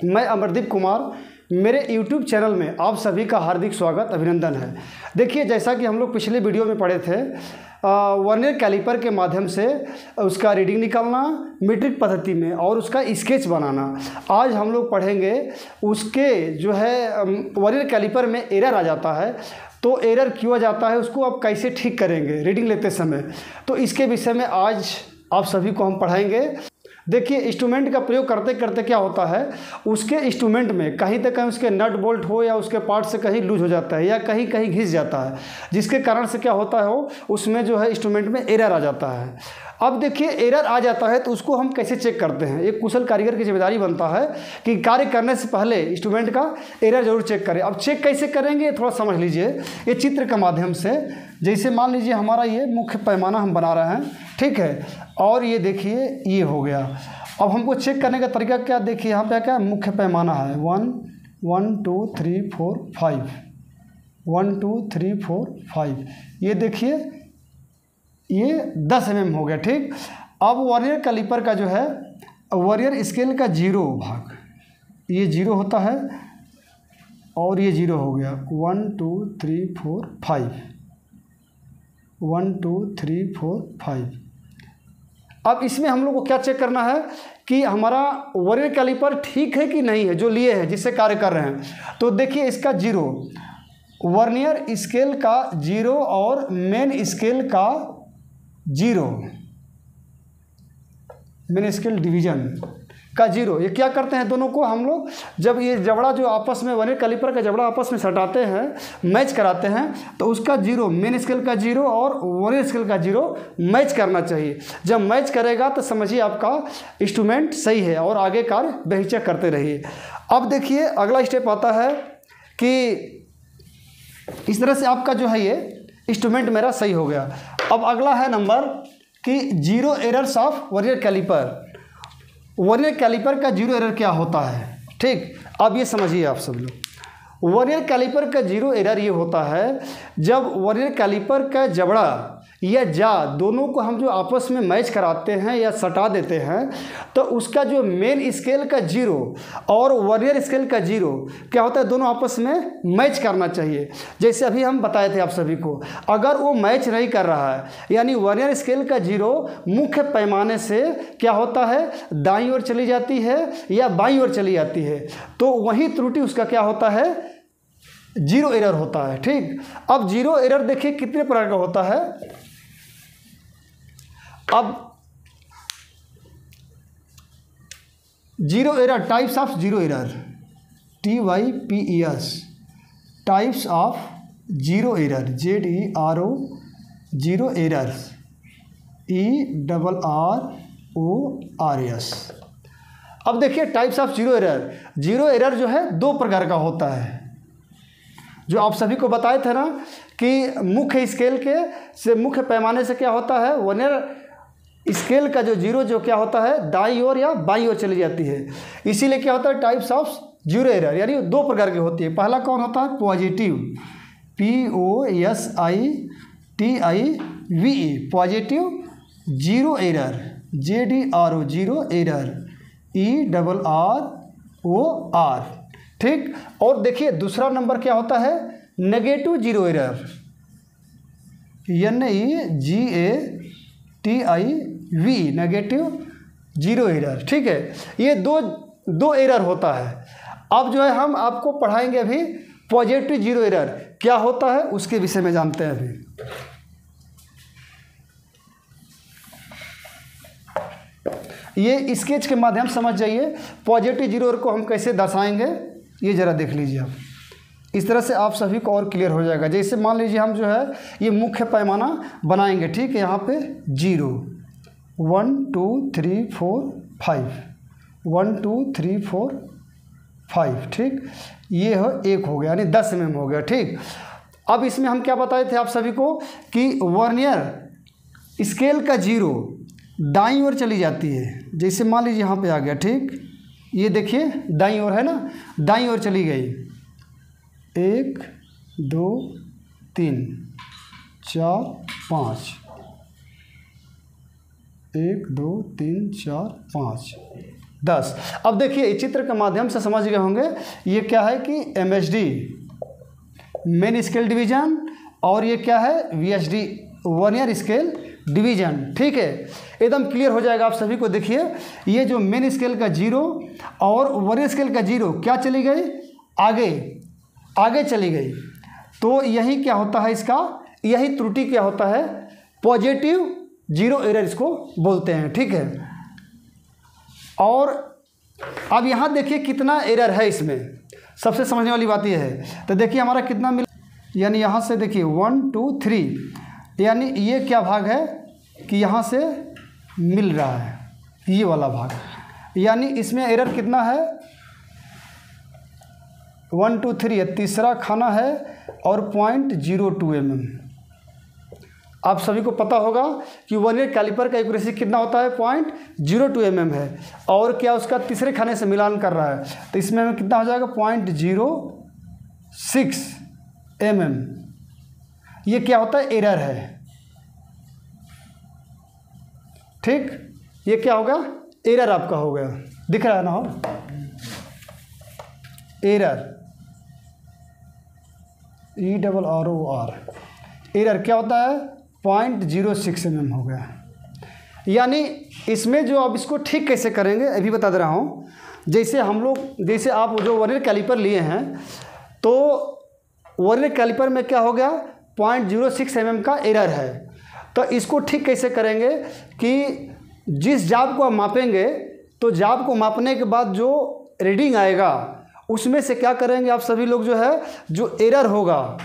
मैं अमरदीप कुमार, मेरे YouTube channel में आप सभी का हार्दिक स्वागत अभिनंदन है। देखिए, जैसा कि हम लोग पिछले वीडियो में पढ़े थे, वर्नियर कैलिपर के माध्यम से उसका रीडिंग निकालना मीट्रिक पद्धति में और उसका स्केच बनाना। आज हम लोग पढ़ेंगे उसके जो है वर्नियर कैलिपर में एरर आ जाता है, तो एरर क्यों आ जाता है, उसको आप कैसे ठीक करेंगे रीडिंग लेते समय, तो इसके विषय में आज आप सभी को हम पढ़ाएंगे। देखिए, इंस्ट्रूमेंट का प्रयोग करते करते क्या होता है, उसके इंस्ट्रूमेंट में कहीं तक कहीं उसके नट बोल्ट हो या उसके पार्ट से कहीं लूज हो जाता है या कहीं कहीं घिस जाता है, जिसके कारण से क्या होता है उसमें जो है इंस्ट्रूमेंट में एरर आ जाता है। अब देखिए, एरर आ जाता है तो उसको हम कैसे चेक करते हैं। एक कुशल कारीगर की जिम्मेदारी बनता है कि कार्य करने से पहले इंस्ट्रूमेंट का एरर जरूर चेक करें। अब चेक कैसे करेंगे थोड़ा समझ लीजिए, ये चित्र के माध्यम से। जैसे मान लीजिए हमारा ये मुख्य पैमाना हम बना रहे हैं, ठीक है, और ये देखिए ये हो गया। अब हमको चेक करने का तरीका क्या, देखिए यहाँ पे क्या मुख्य पैमाना है 1 1 2 3 4 5 1 2 3 4 5, ये देखिए ये 10 mm हो गया, ठीक। अब वर्नियर कैलिपर का जो है वर्नियर स्केल का 0 भाग, ये 0 होता है और ये 0 हो गया। 1 2 3 4 5 1 2 3 4 5। अब इसमें हम लोग को क्या चेक करना है कि हमारा वर्नियर कैलिपर ठीक है कि नहीं है, जो लिए हैं जिससे कार्य कर रहे हैं। तो देखिए इसका 0, वर्नियर स्केल का 0 और मेन स्केल का 0, मेन स्केल डिवीजन का 0, ये क्या करते हैं दोनों को हम लोग, जब ये जबड़ा जो आपस में वर्नियर कैलिपर का जबड़ा आपस में सटाते हैं, मैच कराते हैं, तो उसका 0 मेन स्केल का 0 और वर्नियर स्केल का 0 मैच करना चाहिए। जब मैच करेगा तो समझिए आपका इंस्ट्रूमेंट सही है और आगे कार्य बेहिचक करते रहिए। अब देखिए अगला स्टेप आता है कि इस तरह से आपका जो है ये इंस्ट्रूमेंट मेरा सही हो गया। अब अगला है नंबर कि 0 errors of vernier calliper. Vernier calliper का 0 एरर क्या होता है, ठीक। अब ये समझिए आप सब लोग, वर्नियर कैलिपर का 0 एरर ये होता है जब वर्नियर कैलिपर का जबड़ा या जा दोनों को हम जो आपस में मैच कराते हैं या सटा देते हैं, तो उसका जो मेन स्केल का 0 और वर्नियर स्केल का 0 क्या होता है, दोनों आपस में मैच करना चाहिए। जैसे अभी हम बताए थे आप सभी को, अगर वो मैच नहीं कर रहा है, यानी वर्नियर स्केल का 0 मुख्य पैमाने से क्या होता है, दाईं ओर चली जाती है या बाईं ओर चली जाती है, तो वही त्रुटि उसका क्या होता है, 0 एरर होता है, ठीक। अब 0 एरर देखिए कितने प्रकार का होता है। अब 0 error, types of 0 error, TYPES, types of 0 error, ZERO, 0 errors, ERRORS। अब देखिए टाइप्स ऑफ 0 एरर, 0 एरर जो है 2 प्रकार का होता है, जो आप सभी को बताए थे ना कि मुख्य स्केल के से मुख्य पैमाने से क्या होता है, वर्नियर स्केल का जो 0 जो क्या होता है दाईं ओर या बाईं ओर चली जाती है, इसीलिए क्या होता है टाइप्स ऑफ 0 एरर, यानी 2 प्रकार की होती है। पहला कौन होता है, positive, POSITIVE, positive 0 error, ZERO, 0 error, ERROR, ठीक। और देखिए दूसरा नंबर क्या होता है, negative 0 error, NEGATIVE, negative 0 error, ठीक है। ये दो एरर होता है। अब जो है हम आपको पढ़ाएंगे अभी पॉजिटिव 0 एरर क्या होता है, उसके विषय में जानते हैं अभी। ये स्केच के माध्यम समझ जाइए पॉजिटिव 0 एरर को हम कैसे दर्शाएंगे, ये ज़रा देख लीजिए आप। इस तरह से आप सभी को और क्लियर हो जाएगा। जैसे मान लीजिए हम जो है ये मुख्य पैमाना बनाएंगे, ठीक है। यहाँ पे 0 1 2 3 4 5 1 2 3 4 5, ठीक। ये हो 1 हो गया, यानी 10 mm हो गया, ठीक। अब इसमें हम क्या बताए थे आप सभी को कि वर्नियर स्केल का 0 दाईं ओर चली जाती है। जैसे मान लीजिए यहाँ पे आ गया, ठीक। ये देखिए दाईं ओर है ना, दाईं ओर चली गई, 1 2 3 4 5, 1 2 3 4 5, 10। अब देखिए इस चित्र के माध्यम से समझ गए होंगे ये क्या है कि MSD मेन स्केल डिवीजन और ये क्या है VSD वर्नियर स्केल डिवीजन। ठीक है, एकदम क्लियर हो जाएगा आप सभी को। देखिए ये जो मेन स्केल का 0 और वर्नियर स्केल का 0 क्या चली गई, आगे चली गई। तो यही क्या होता है इसका, यही त्रुटि क्या होता है, पॉजिटिव जीरो एरर इसको बोलते हैं। ठीक है, और अब यहाँ देखिए कितना एरर है इसमें, सबसे समझने वाली बात यह है। तो देखिए हमारा कितना मिल, यानी यहाँ से देखिए 1 2 3, यानी ये क्या भाग है कि यहाँ से मिल रहा है ये वाला भाग, यानी इसमें एरर कितना है 1 2 3 तीसरा खाना है और 0.02 mm। आप सभी को पता होगा कि वर्नियर कैलिपर का एक्यूरेसी कितना होता है 0.02 mm है, और क्या उसका तीसरे खाने से मिलान कर रहा है, तो इसमें हमें कितना हो जाएगा 0.06 mm। ये क्या होता है, एरर है। ठीक, ये क्या होगा, एरर आपका हो गया, दिख रहा है ना हो, एरर ERROR, एरर क्या होता है 0.06 mm हो गया। यानी इसमें जो अब इसको ठीक कैसे करेंगे अभी बता दे रहा हूँ। जैसे हम लोग, जैसे आप जो वर्नियर कैलिपर लिए हैं, तो वर्नियर कैलिपर में क्या हो गया 0.06 mm का एरर है। तो इसको ठीक कैसे करेंगे कि जिस जाब को आप मापेंगे, तो जाब को मापने के बाद जो रीडिंग आएगा उसमें से क्या करेंगे आप सभी लोग, जो है जो एरर होगा,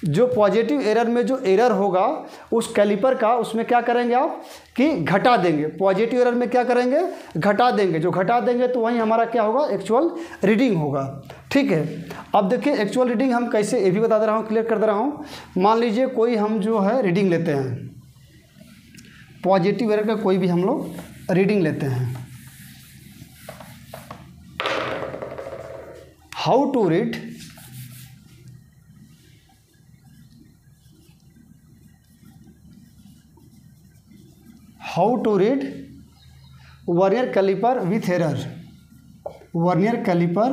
जो पॉजिटिव एरर में जो एरर होगा उस कैलिपर का, उसमें क्या करेंगे आप कि घटा देंगे। पॉजिटिव एरर में क्या करेंगे, घटा देंगे। जो घटा देंगे तो वहीं हमारा क्या होगा, एक्चुअल रीडिंग होगा। ठीक है, अब देखिए एक्चुअल रीडिंग हम कैसे, ये भी बता दे रहा हूँ, क्लियर कर दे रहा हूँ। मान लीजिए कोई हम जो है रीडिंग लेते हैं, पॉजिटिव एरर का कोई भी हम लोग रीडिंग लेते हैं। How to read vernier calliper with error, vernier calliper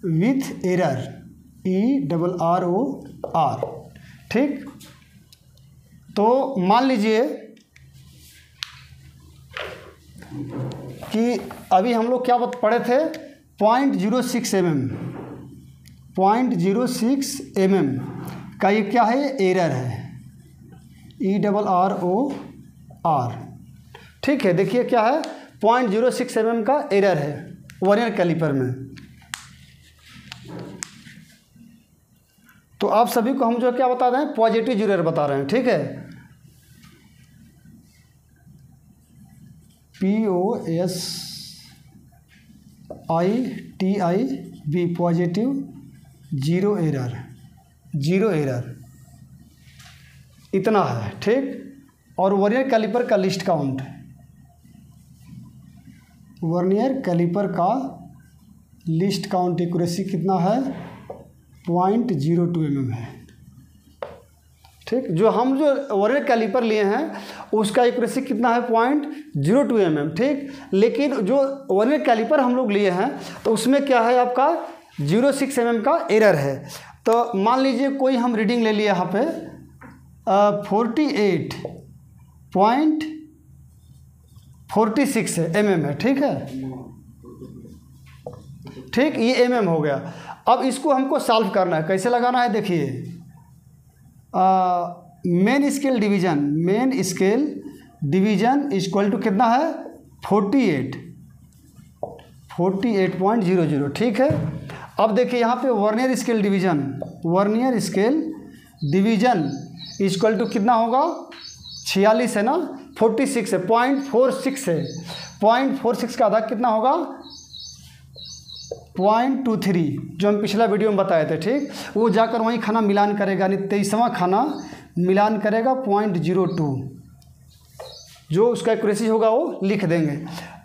with error ERROR। ठीक, तो मान लीजिए कि अभी हम लोग क्या पढ़े थे 0.06 mm, 0.06 mm का ये क्या है, एरर है ERROR। ठीक है, देखिए क्या है 0.06 mm का एरर है वर्नियर कैलिपर में। तो आप सभी को हम जो क्या बता रहे हैं, पॉजिटिव जीरो एरर बता रहे हैं। ठीक है, POSITIV पॉजिटिव जीरो एरर इतना है। ठीक, और वर्नियर कैलिपर का लिस्ट काउंट, वर्नियर कैलिपर का लिस्ट काउंट एक्यूरेसी कितना है 0.02 mm है। ठीक, जो हम जो वर्नियर कैलिपर लिए हैं उसका एक्यूरेसी कितना है 0.02 mm। ठीक, लेकिन जो वर्नियर कैलिपर हम लोग लिए हैं तो उसमें क्या है आपका 0.06 mm का एरर है। तो मान लीजिए कोई हम रीडिंग ले लिए यहाँ पे 48.46 mm है। ठीक है, ठीक, ये mm हो गया। अब इसको हमको सॉल्व करना है, कैसे लगाना है देखिए, main scale division equal to कितना है 48.00। ठीक है, अब देखिए यहाँ पे vernier scale division equal to कितना होगा 46 है ना, 46 है, 0.46 है, 0.46 का आधा कितना होगा 0.23, जो हम पिछला वीडियो में बताए थे। ठीक, वो जाकर वहीं खाना मिलान करेगा, यानी 23वां खाना मिलान करेगा 0.02, जो उसका एक्यूरेसी होगा वो लिख देंगे।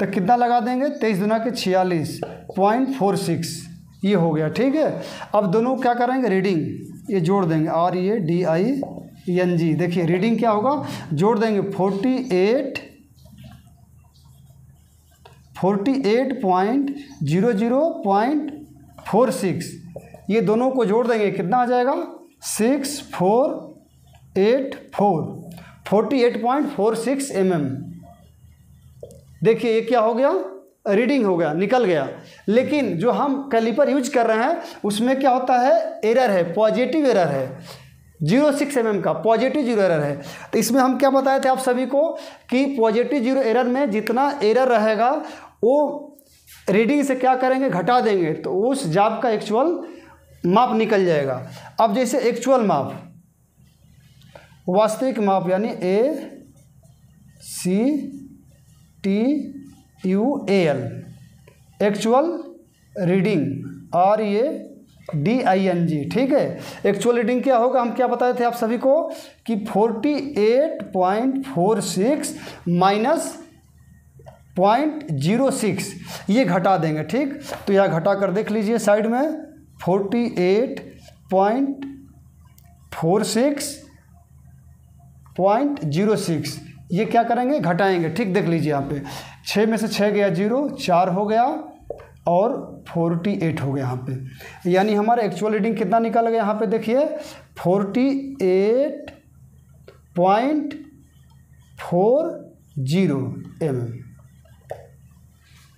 तो कितना लगा देंगे 23 दूना के 46, 0.46 ये हो गया। ठीक है, अब दोनों क्या करेंगे, रीडिंग ये जोड़ देंगे, REDING। देखिए रीडिंग क्या होगा, जोड़ देंगे 48 48.00.46, ये दोनों को जोड़ देंगे कितना आ जाएगा 48.46 mm। देखिए ये क्या हो गया, रीडिंग हो गया, निकल गया। लेकिन जो हम कैलिपर यूज कर रहे हैं उसमें क्या होता है, एरर है, पॉजिटिव एरर है, 0.6 mm का पॉजिटिव जीरो एरर है। तो इसमें हम क्या बताए थे आप सभी को कि पॉजिटिव जीरो एरर में जितना एरर रहेगा वो रीडिंग से क्या करेंगे, घटा देंगे, तो उस जाप का एक्चुअल माप निकल जाएगा। अब जैसे एक्चुअल माप, वास्तविक माप यानी ACTUAL, एक्चुअल रीडिंग RADING, ठीक है। एक्चुअल रीडिंग क्या होगा, हम क्या बताए थे आप सभी को कि 48.46 माइनस 0.06 ये घटा देंगे, ठीक। तो यह घटा कर देख लीजिए साइड में 48.46.06 ये क्या करेंगे, घटाएंगे, ठीक। देख लीजिए यहाँ पे 6 में से 6 गया 0, 4 हो गया और 48 हो गया यहाँ पे। यानी हमारा एक्चुअल रीडिंग कितना निकल गया यहाँ पे, देखिए 48.40 mm।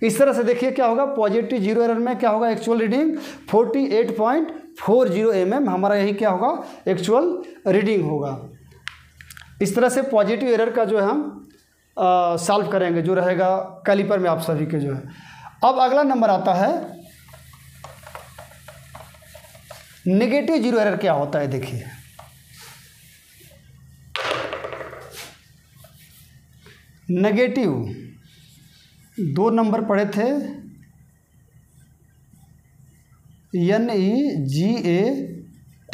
इस तरह से देखिए क्या होगा, पॉजिटिव जीरो एरर में क्या होगा, एक्चुअल रीडिंग 48.40 mm हमारा यही क्या होगा, एक्चुअल रीडिंग होगा। इस तरह से पॉजिटिव एरर का जो है हम सॉल्व करेंगे, जो रहेगा कैलिपर में आप सभी के जो है। अब अगला नंबर आता है नेगेटिव जीरो एरर क्या होता है। देखिए नेगेटिव 2 नंबर पढ़े थे,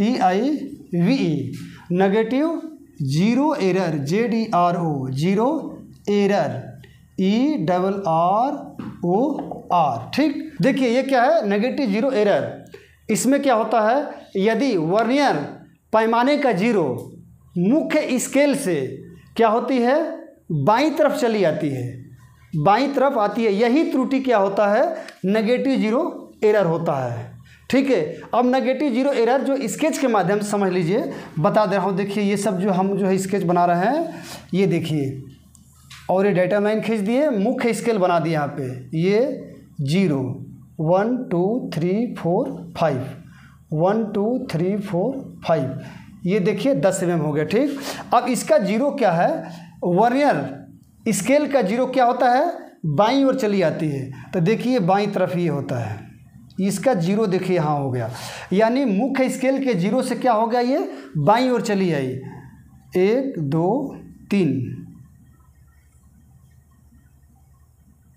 NEGATIVE, negative zero error, ZERO, zero error, ERROR, ठीक। देखिए ये क्या है, नेगेटिव जीरो एरर। इसमें क्या होता है, यदि वर्नियर पैमाने का जीरो मुख्य स्केल से क्या होती है, बाईं तरफ चली आती है, बाईं तरफ आती है, यही त्रुटि क्या होता है, नेगेटिव जीरो एरर होता है, ठीक है। अब नेगेटिव जीरो एरर जो स्केच के माध्यम से समझ लीजिए, बता दे रहा हूँ। देखिए ये सब जो हम जो है स्केच बना रहे हैं, ये देखिए, और ये डाटा लाइन खींच दिए, मुख्य स्केल बना दिया यहाँ पे, ये 0 1 2 3 4 5 1 2 3 4 5, ये देखिए 10 mm हो गया, ठीक। अब इसका जीरो क्या है, वर्नियर स्केल का जीरो क्या होता है, बाईं ओर चली आती है। तो देखिए बाईं तरफ ये होता है, इसका जीरो देखिए यहाँ हो गया, यानी मुख्य स्केल के जीरो से क्या हो गया, ये बाईं ओर चली आई। 1 2 3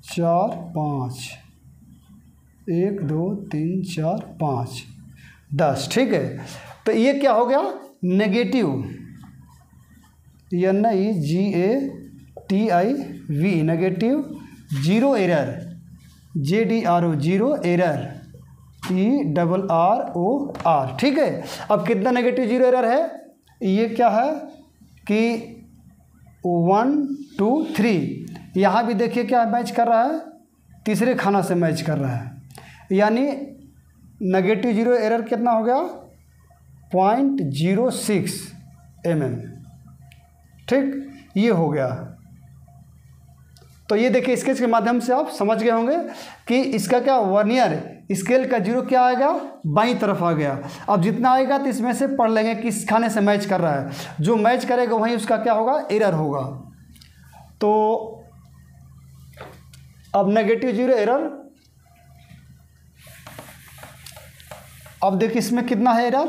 4 5 1 2 3 4 5 10, ठीक है। तो ये क्या हो गया, negative, NEGATIVE, negative zero error, ZERO, zero error, ERROR, ठीक है। अब कितना नेगेटिव जीरो एरर है, ये क्या है कि 1 2 3, यहाँ भी देखिए क्या मैच कर रहा है, तीसरे खाना से मैच कर रहा है, यानी नेगेटिव जीरो एरर कितना हो गया, 0.06 mm, ठीक, ये हो गया। तो ये देखिए स्केच के माध्यम से आप समझ गए होंगे कि इसका क्या, वर्नियर स्केल का जीरो क्या आएगा, बाईं तरफ आ गया। अब जितना आएगा तो इसमें से पढ़ लेंगे किस खाने से मैच कर रहा है, जो मैच करेगा वहीं उसका क्या होगा, एरर होगा। तो अब नेगेटिव जीरो एरर, अब देखिए इसमें कितना है एरर,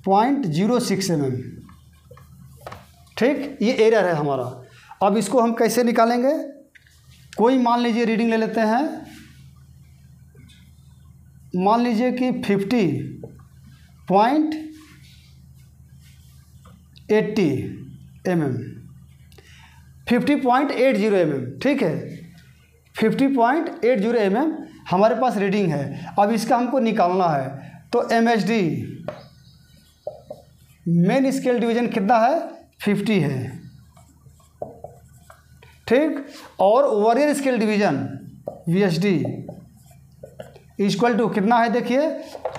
0.06 mm, ठीक, ये एरर है हमारा। अब इसको हम कैसे निकालेंगे, कोई मान लीजिए रीडिंग ले लेते हैं, मान लीजिए कि 50.80 mm, 50.80 mm, ठीक है, 50.80 mm हमारे पास रीडिंग है। अब इसका हमको निकालना है, तो MSD मेन स्केल डिवीजन कितना है, 50 है, ठीक। और vernier scale division VSD equal to कितना है, देखिए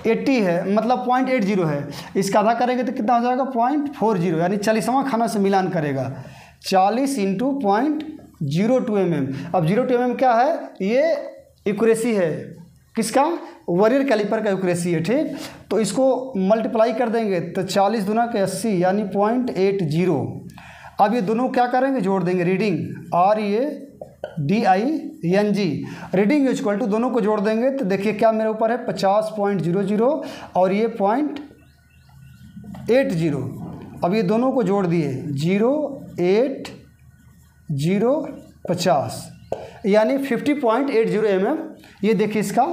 80 है, मतलब 0.80 है। इसका आधा करेंगे तो कितना हो जाएगा 0.40, यानी 40वां खाना से मिलान करेगा। 40 इंटू 0.02 mm। अब 0.2 mm क्या है, ये एक्यूरेसी है किसका, वर्नियर कैलिपर का एक्यूरेसी है, ठीक। तो इसको मल्टीप्लाई कर देंगे तो 40 दूना के 80 यानी 0.80। अब ये दोनों क्या करेंगे, जोड़ देंगे, reading RADING reading equal to दोनों को जोड़ देंगे तो देखिए क्या मेरे ऊपर है 50.00 और ये 0.80। अब ये दोनों को जोड़ दिए 0.8050 यानी 50.80 mm। ये देखिए इसका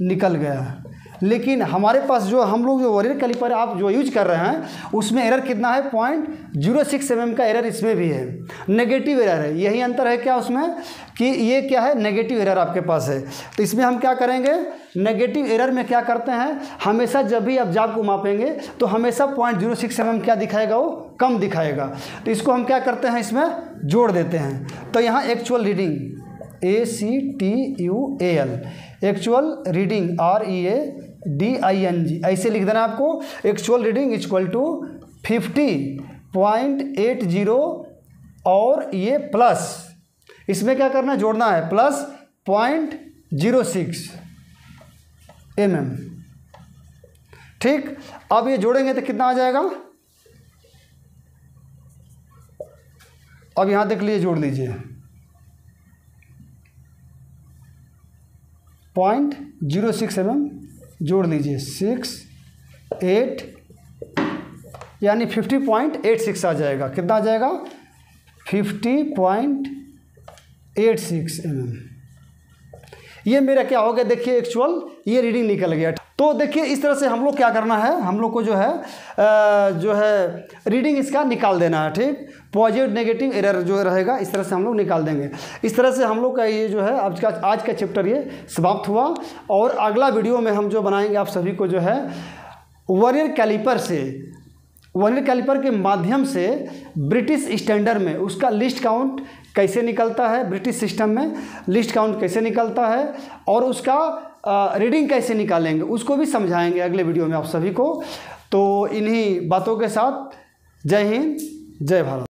निकल गया। लेकिन हमारे पास जो हम लोग जो वर्नियर कैलिपर आप जो यूज कर रहे हैं उसमें एरर कितना है, 0.06 mm का एरर इसमें भी है, नेगेटिव एरर है। यही अंतर है क्या उसमें कि ये क्या है, नेगेटिव एरर आपके पास है। तो इसमें हम क्या करेंगे, नेगेटिव एरर में क्या करते हैं, हमेशा जब भी आप जाब को मापेंगे तो हमेशा 0.06 mm क्या दिखाएगा, वो कम दिखाएगा। तो इसको हम क्या करते हैं, इसमें जोड़ देते हैं। तो यहाँ actual reading ACTUAL actual reading READING ऐसे लिख देना आपको। एक्चुअल रीडिंग इक्वल टू 50.80 और ये प्लस, इसमें क्या करना है, जोड़ना है प्लस 0.06 mm, ठीक। अब ये जोड़ेंगे तो कितना आ जाएगा, अब यहाँ देख लीजिए, जोड़ लीजिए 0.06 mm जोड़ लीजिए 6 8 यानी 50.86 आ जाएगा। कितना आ जाएगा, 50.86 mm। ये मेरा क्या हो गया, देखिए एक्चुअल ये रीडिंग निकल गया। तो देखिए इस तरह से हम लोग क्या करना है, हम लोग को जो है रीडिंग इसका निकाल देना है, ठीक। पॉजिटिव नेगेटिव एरर जो रहेगा इस तरह से हम लोग निकाल देंगे। इस तरह से हम लोग का ये जो है आज का चैप्टर ये समाप्त हुआ। और अगला वीडियो में हम जो बनाएंगे आप सभी को जो है वर्नियर कैलिपर के माध्यम से ब्रिटिश स्टैंडर्ड में उसका लिस्ट काउंट कैसे निकलता है, ब्रिटिश सिस्टम में लिस्ट काउंट कैसे निकलता है और उसका रीडिंग कैसे निकालेंगे उसको भी समझाएंगे अगले वीडियो में आप सभी को। तो इन्हीं बातों के साथ जय हिंद, जय भारत।